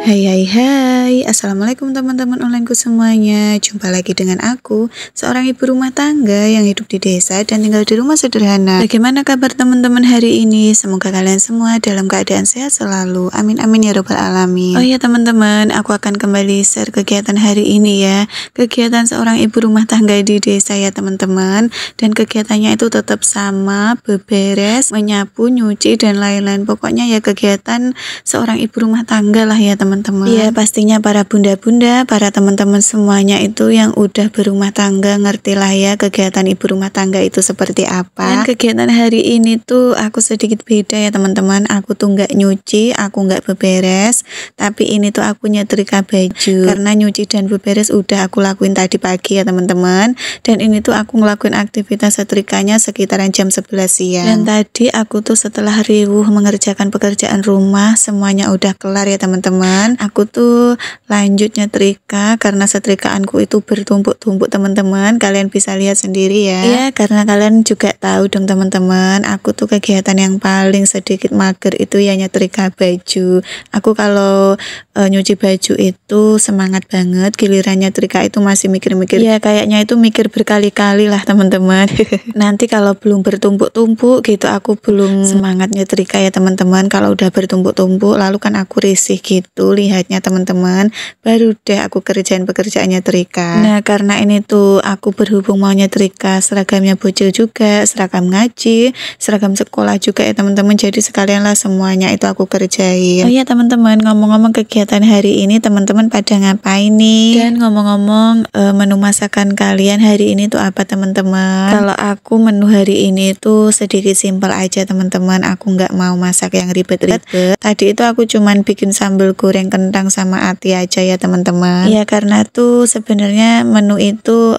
Hai hai hai, assalamualaikum teman-teman onlineku semuanya. Jumpa lagi dengan aku, seorang ibu rumah tangga yang hidup di desa dan tinggal di rumah sederhana. Bagaimana kabar teman-teman hari ini? Semoga kalian semua dalam keadaan sehat selalu. Amin amin ya robbal alamin. Oh iya teman-teman, aku akan kembali share kegiatan hari ini ya. Kegiatan seorang ibu rumah tangga di desa ya teman-teman. Dan kegiatannya itu tetap sama, beberes, menyapu, nyuci dan lain-lain. Pokoknya ya kegiatan seorang ibu rumah tangga lah ya teman-teman. Iya, pastinya para bunda-bunda, para teman-teman semuanya itu yang udah berumah tangga ngerti lah ya kegiatan ibu rumah tangga itu seperti apa. Dan kegiatan hari ini tuh aku sedikit beda ya teman-teman. Aku tuh nggak nyuci, aku nggak beberes, tapi ini tuh aku nyetrika baju. Karena nyuci dan beberes udah aku lakuin tadi pagi ya teman-teman. Dan ini tuh aku ngelakuin aktivitas setrikanya sekitaran jam 11 siang. Dan tadi aku tuh setelah riuh mengerjakan pekerjaan rumah, semuanya udah kelar ya teman-teman. Aku tuh lanjut nyetrika karena setrikaanku itu bertumpuk-tumpuk teman-teman. Kalian bisa lihat sendiri ya. Iya, karena kalian juga tahu dong teman-teman, aku tuh kegiatan yang paling sedikit mager itu ya nyetrika baju. Aku kalau nyuci baju itu semangat banget, giliran nyetrika itu masih mikir-mikir. Ya kayaknya itu mikir berkali-kali lah teman-teman. Nanti kalau belum bertumpuk-tumpuk gitu aku belum semangat nyetrika ya teman-teman. Kalau udah bertumpuk-tumpuk lalu kan aku risih gitu lihatnya teman-teman, baru deh aku kerjain pekerjaan nyetrika. Nah karena ini tuh aku berhubung mau nyetrika seragamnya bocil juga, seragam ngaji, seragam sekolah juga ya teman-teman, jadi sekalian lah semuanya itu aku kerjain. Oh iya teman-teman, ngomong-ngomong kegiatan hari ini teman-teman pada ngapain nih? Dan ngomong-ngomong menu masakan kalian hari ini tuh apa teman-teman? Kalau aku menu hari ini tuh sedikit simpel aja teman-teman, aku nggak mau masak yang ribet-ribet. Tadi itu aku cuman bikin sambal goreng kentang sama ati aja ya teman-teman. Iya karena tuh sebenarnya menu itu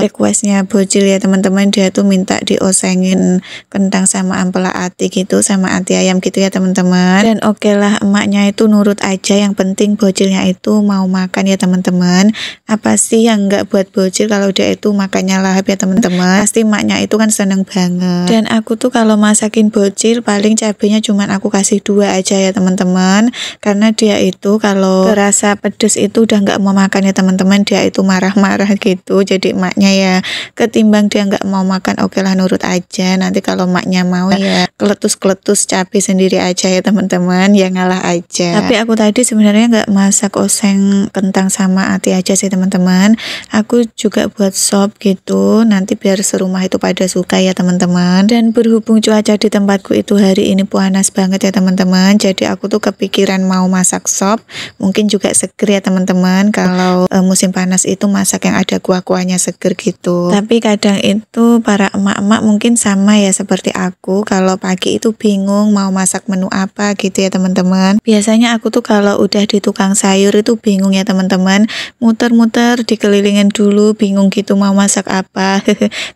requestnya bocil ya teman-teman, dia tuh minta diosengin kentang sama ampela ati gitu, sama ati ayam gitu ya teman-teman. Dan oke lah emaknya itu nurut aja, yang penting bocilnya itu mau makan ya teman-teman. Apa sih yang nggak buat bocil kalau dia itu makannya lahap ya teman-teman. Pasti emaknya itu kan seneng banget. Dan aku tuh kalau masakin bocil paling cabenya cuman aku kasih 2 aja ya teman-teman, karena dia itu kalau terasa pedes itu udah nggak mau makan ya teman-teman, dia itu marah-marah gitu. Jadi emaknya ya ketimbang dia nggak mau makan, oke lah nurut aja, nanti kalau emaknya mau ya keletus-keletus cabai sendiri aja ya teman-teman, ya ngalah aja. Tapi aku tadi sebenarnya nggak masak oseng kentang sama ati aja sih teman-teman, aku juga buat sop gitu, nanti biar serumah itu pada suka ya teman-teman. Dan berhubung cuaca di tempatku itu hari ini panas banget ya teman-teman, jadi aku tuh kepikiran mau masak sop, mungkin juga seger ya teman-teman. Kalau musim panas itu masak yang ada kuah-kuahnya seger gitu. Tapi kadang itu para emak-emak mungkin sama ya seperti aku, kalau pagi itu bingung mau masak menu apa gitu ya teman-teman. Biasanya aku tuh kalau udah di tukang sayur itu bingung ya teman-teman, muter-muter dikelilingin dulu, bingung gitu mau masak apa.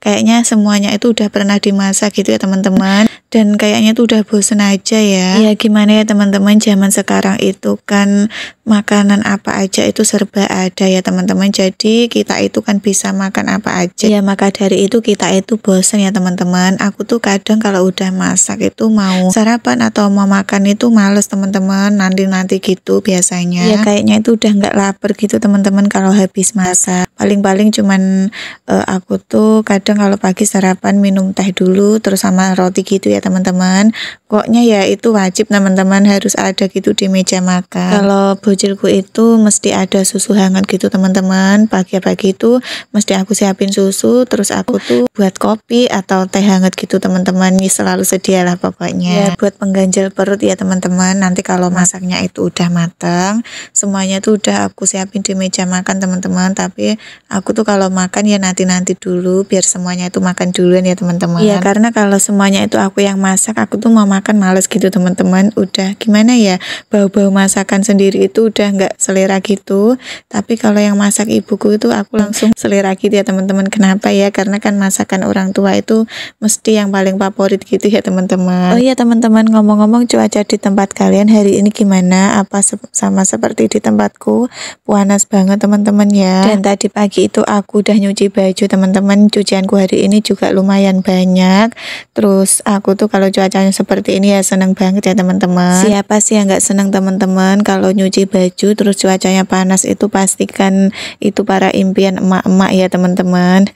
Kayaknya semuanya itu udah pernah dimasak gitu ya teman-teman, dan kayaknya tuh udah bosen aja ya. Ya gimana ya teman-teman, zaman sekarang itu kan makanan apa aja itu serba ada ya teman-teman, jadi kita itu kan bisa makan apa aja ya, maka dari itu kita itu bosen ya teman-teman. Aku tuh kadang kalau udah masak itu mau sarapan atau mau makan itu males teman-teman, nanti gitu biasanya ya, kayaknya itu udah nggak lapar gitu teman-teman kalau habis masak. Paling-paling cuman aku tuh kadang kalau pagi sarapan minum teh dulu terus sama roti gitu ya teman-teman. Pokoknya ya itu wajib teman-teman, harus ada gitu di meja makan. Kalau bocilku itu mesti ada susu hangat gitu teman-teman, pagi-pagi itu mesti aku siapin susu, terus aku tuh buat kopi atau teh hangat gitu teman-teman, selalu sedia lah pokoknya ya, buat pengganjal perut ya teman-teman. Nanti kalau masaknya itu udah matang, semuanya tuh udah aku siapin di meja makan teman-teman. Tapi aku tuh kalau makan ya nanti dulu, biar semuanya itu makan duluan ya teman-teman. Iya karena kalau semuanya itu aku yang masak, aku tuh mau makan males gitu teman-teman. Udah gimana ya, bau-bau masakan sendiri itu udah nggak selera gitu. Tapi kalau yang masak ibuku itu aku langsung selera gitu ya teman-teman. Kenapa ya? Karena kan masakan orang tua itu mesti yang paling favorit gitu ya teman-teman. Oh iya teman-teman, ngomong-ngomong cuaca di tempat kalian hari ini gimana? Apa sama seperti di tempatku? Panas banget teman-teman ya. Dan tadi pagi itu aku udah nyuci baju teman-teman, cucianku hari ini juga lumayan banyak. Terus aku tuh kalau cuacanya seperti ini ya seneng banget ya teman-teman. Siapa sih yang nggak seneng teman-teman kalau nyuci baju terus cuacanya panas itu pastikan itu para impian emak-emak ya teman-teman.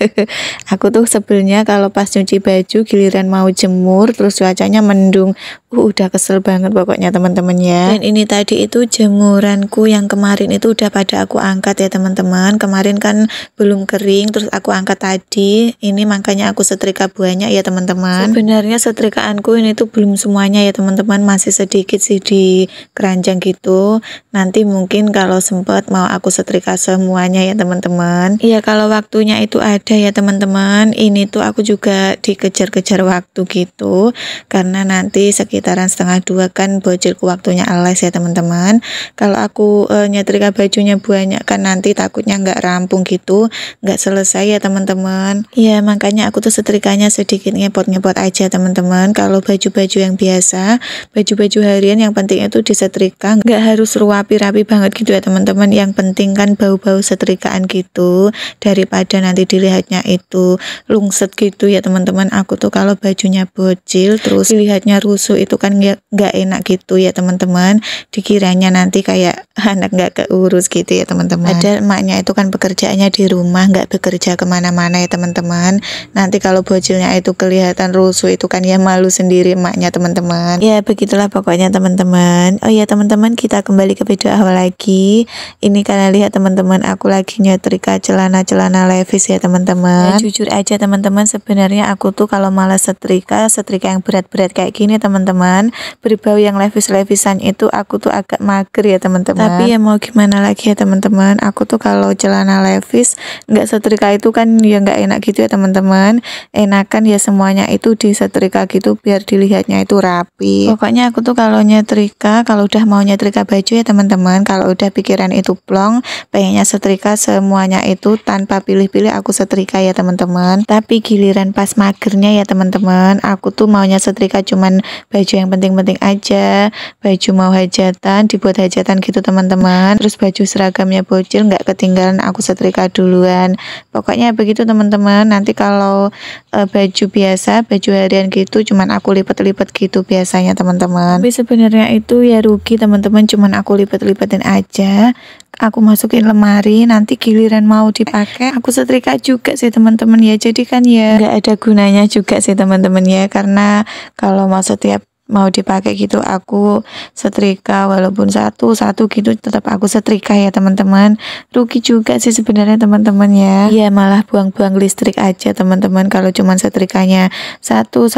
Aku tuh sebelnya kalau pas nyuci baju giliran mau jemur terus cuacanya mendung. Udah kesel banget pokoknya teman-teman ya. Dan ini tadi itu jemuranku yang kemarin itu udah pada aku angkat ya teman-teman. Kemarin kan belum kering terus aku angkat tadi. Ini makanya aku setrika banyak ya teman-teman. Sebenarnya setrikaanku ini tuh belum semuanya ya teman-teman, masih sedikit sih di keranjang gitu. Nanti mungkin kalau sempat mau aku setrika semuanya ya teman-teman. Iya kalau waktunya itu ada ya teman-teman. Ini tuh aku juga dikejar-kejar waktu gitu. Karena nanti sekitaran 1:30 kan bocilku waktunya les ya teman-teman. Kalau aku nyetrika bajunya banyak kan nanti takutnya nggak rampung gitu, nggak selesai ya teman-teman. Ya makanya aku tuh setrikanya sedikit ngepot-ngepot aja teman-teman. Kalau baju-baju yang biasa, baju-baju harian yang penting itu disetrika, nggak harus rapi-rapi banget gitu ya teman-teman. Yang penting kan bau-bau setrikaan gitu, daripada nanti dilihatnya itu lungset gitu ya teman-teman. Aku tuh kalau bajunya bocil terus dilihatnya rusuh itu kan nggak enak gitu ya teman-teman. Dikiranya nanti kayak anak nggak keurus gitu ya teman-teman. Padahal emaknya itu kan pekerjaannya di rumah, nggak bekerja kemana-mana ya teman-teman. Nanti kalau bocilnya itu kelihatan rusuh itu kan ya malu sendiri emaknya teman-teman. Ya begitulah pokoknya teman-teman. Oh ya teman-teman, kita kembali ke video awal lagi. Ini kalian lihat teman-teman, aku lagi nyetrika celana-celana levis ya teman-teman. Ya, jujur aja teman-teman, sebenarnya aku tuh kalau malas setrika yang berat-berat kayak gini teman-teman, berbau yang levis-levisan itu aku tuh agak mager ya teman-teman. Tapi ya mau gimana lagi ya teman-teman, aku tuh kalau celana levis nggak setrika itu kan ya nggak enak gitu ya teman-teman. Enakan ya semuanya itu disetrika gitu biar dilihatnya itu rapi. Pokoknya aku tuh kalau nyetrika, kalau udah mau nyetrika baju ya teman-teman, kalau udah pikiran itu plong, pengennya setrika semuanya itu tanpa pilih-pilih aku setrika ya teman-teman. Tapi giliran pas magernya ya teman-teman, aku tuh maunya setrika cuman baju yang penting-penting aja. Baju mau hajatan dibuat hajatan gitu teman-teman. Terus baju seragamnya bocil nggak ketinggalan aku setrika duluan. Pokoknya begitu teman-teman. Nanti kalau baju biasa, baju harian gitu cuman aku lipat-lipat gitu biasanya teman-teman. Tapi sebenarnya itu ya rugi teman-teman, cuman aku lipat-lipatin aja. Aku masukin lemari, nanti giliran mau dipakai aku setrika juga sih teman-teman ya. Jadi kan ya nggak ada gunanya juga sih teman-teman ya, karena kalau mau setiap mau dipakai gitu aku setrika walaupun satu gitu tetap aku setrika ya teman-teman. Rugi juga sih sebenarnya teman-teman ya. Iya malah buang-buang listrik aja teman-teman kalau cuman setrikanya satu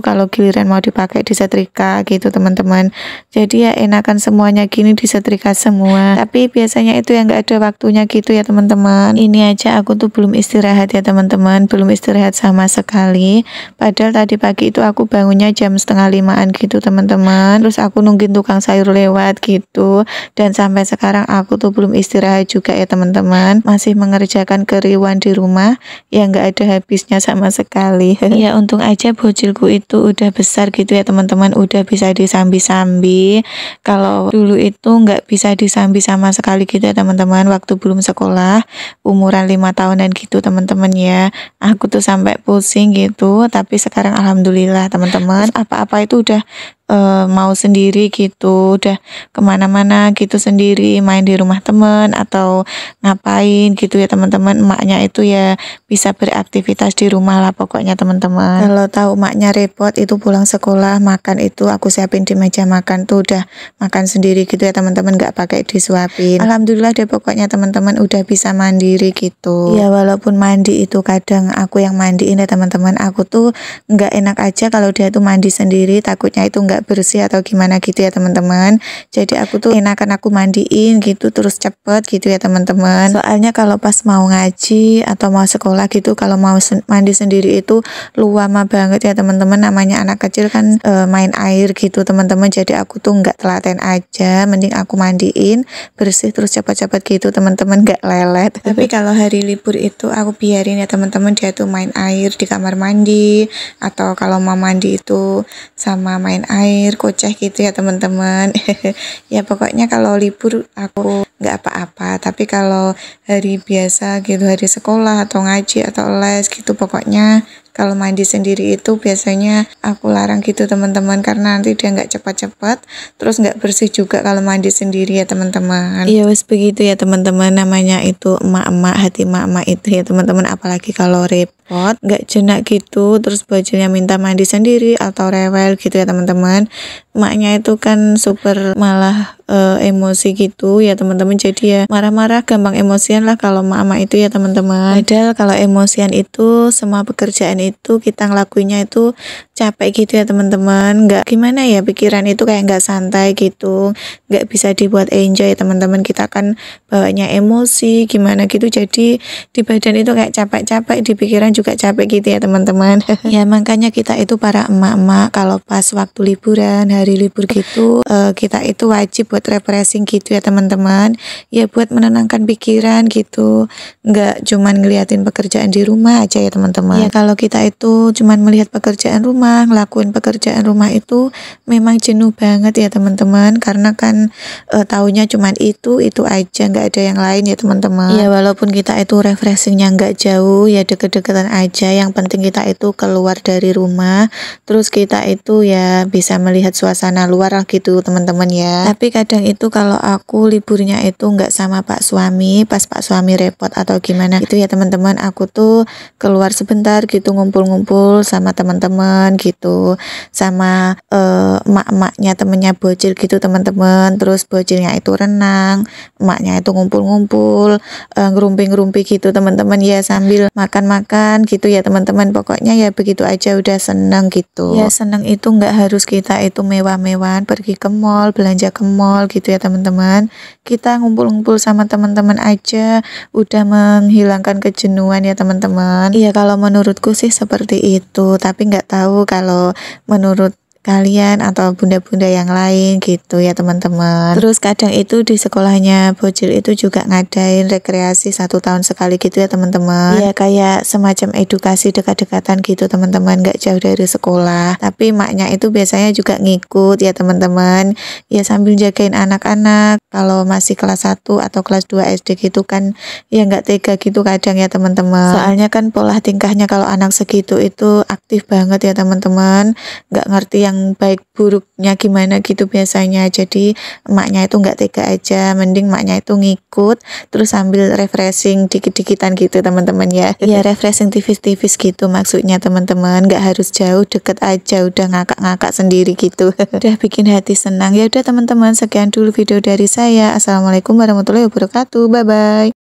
kalau giliran mau dipakai disetrika gitu teman-teman. Jadi ya enakan semuanya gini disetrika semua. Tapi biasanya itu yang nggak ada waktunya gitu ya teman-teman. Ini aja aku tuh belum istirahat ya teman-teman, belum istirahat sama sekali. Padahal tadi pagi itu aku bangunnya jam 4:30 gitu teman-teman. Terus aku nungguin tukang sayur lewat gitu, dan sampai sekarang aku tuh belum istirahat juga ya teman-teman. Masih mengerjakan keriuan di rumah yang nggak ada habisnya sama sekali. Ya untung aja bocilku itu udah besar gitu ya teman-teman, udah bisa disambi-sambi. Kalau dulu itu nggak bisa disambi sama sekali gitu ya teman-teman, waktu belum sekolah, umuran 5 tahunan gitu teman-teman ya. Aku tuh sampai pusing gitu, tapi sekarang alhamdulillah teman-teman, apa-apa itu udah mau sendiri gitu, udah kemana-mana gitu sendiri, main di rumah temen atau ngapain gitu ya teman-teman. Emaknya itu ya bisa beraktivitas di rumah lah pokoknya teman-teman. Kalau tahu emaknya repot itu pulang sekolah makan itu aku siapin di meja makan tuh udah makan sendiri gitu ya teman-teman, nggak pakai disuapin. Alhamdulillah deh pokoknya teman-teman udah bisa mandiri gitu ya. Walaupun mandi itu kadang aku yang mandiin ya teman-teman, aku tuh nggak enak aja kalau dia tuh mandi sendiri, takutnya itu nggak bersih atau gimana gitu ya teman-teman. Jadi aku tuh enakan aku mandiin gitu terus cepet gitu ya teman-teman. Soalnya kalau pas mau ngaji atau mau sekolah gitu, kalau mau mandi sendiri itu lama banget ya teman-teman. Namanya anak kecil kan main air gitu teman-teman. Jadi aku tuh nggak telaten aja, mending aku mandiin bersih terus cepet-cepet gitu teman-teman, nggak lelet. Tapi kalau hari libur itu aku biarin ya teman-teman, dia tuh main air di kamar mandi, atau kalau mau mandi itu sama main air koceh gitu ya teman-teman. Ya pokoknya kalau libur aku nggak apa-apa. Tapi kalau hari biasa gitu, hari sekolah atau ngaji atau les gitu, pokoknya kalau mandi sendiri itu biasanya aku larang gitu teman-teman, karena nanti dia nggak cepat-cepat, terus nggak bersih juga kalau mandi sendiri ya teman-teman. Iya wes begitu ya teman-teman, namanya itu emak-emak, hati emak-emak itu ya teman-teman. Apalagi kalau repot, nggak jenak gitu, terus bajunya minta mandi sendiri atau rewel gitu ya teman-teman. Emaknya itu kan super malah emosi gitu ya teman-teman, jadi ya marah-marah, gampang emosian lah kalau emak-emak itu ya teman-teman. Padahal kalau emosian itu semua pekerjaan itu kita ngelakuinnya itu capek gitu ya teman-teman, nggak gimana ya, pikiran itu kayak nggak santai gitu, nggak bisa dibuat enjoy teman-teman. Kita kan bawanya emosi gimana gitu, jadi di badan itu kayak capek-capek, di pikiran juga capek gitu ya teman-teman. Ya makanya kita itu para emak-emak kalau pas waktu liburan, hari libur gitu, kita itu wajib buat refreshing gitu ya teman-teman, ya buat menenangkan pikiran gitu, nggak cuman ngeliatin pekerjaan di rumah aja ya teman-teman. Ya kalau kita itu cuman melihat pekerjaan rumah, ngelakuin pekerjaan rumah itu memang jenuh banget ya teman-teman, karena kan taunya cuman itu aja, nggak ada yang lain ya teman-teman. Ya walaupun kita itu refreshingnya nggak jauh, ya deket-deketan aja, yang penting kita itu keluar dari rumah, terus kita itu ya bisa melihat suasana luar lah gitu teman-teman ya. Tapi kadang itu kalau aku liburnya itu nggak sama Pak Suami, pas Pak Suami repot atau gimana gitu ya teman-teman, aku tuh keluar sebentar gitu, ngumpul-ngumpul sama teman-teman gitu, sama emak-emaknya temennya bocil gitu teman-teman. Terus bocilnya itu renang, emaknya itu ngumpul-ngumpul, ngerumpi-ngerumpi gitu teman-teman ya, sambil makan-makan gitu ya teman-teman. Pokoknya ya begitu aja udah seneng gitu. Ya seneng itu nggak harus kita itu mewah-mewahan, pergi ke mall, belanja ke mall gitu ya teman-teman. Kita ngumpul-ngumpul sama teman-teman aja udah menghilangkan kejenuhan ya teman-teman. Iya kalau menurutku sih seperti itu, tapi nggak tahu kalau menurut kalian atau bunda-bunda yang lain gitu ya teman-teman. Terus kadang itu di sekolahnya bocil itu juga ngadain rekreasi 1 tahun sekali gitu ya teman-teman. Ya kayak semacam edukasi dekat-dekatan gitu teman-teman, nggak jauh dari sekolah. Tapi maknya itu biasanya juga ngikut ya teman-teman, ya sambil jagain anak-anak. Kalau masih kelas 1 atau kelas 2 SD gitu kan ya nggak tega gitu kadang ya teman-teman. Soalnya kan pola tingkahnya kalau anak segitu itu aktif banget ya teman-teman, nggak ngerti yang baik buruknya gimana gitu biasanya. Jadi emaknya itu nggak tega aja, mending emaknya itu ngikut terus sambil refreshing dikit-dikitan gitu teman-teman ya. Ya refreshing tipis-tipis gitu maksudnya teman-teman, nggak harus jauh, deket aja udah ngakak-ngakak sendiri gitu. Udah bikin hati senang. Ya udah teman-teman, sekian dulu video dari saya. Assalamualaikum warahmatullahi wabarakatuh, bye bye.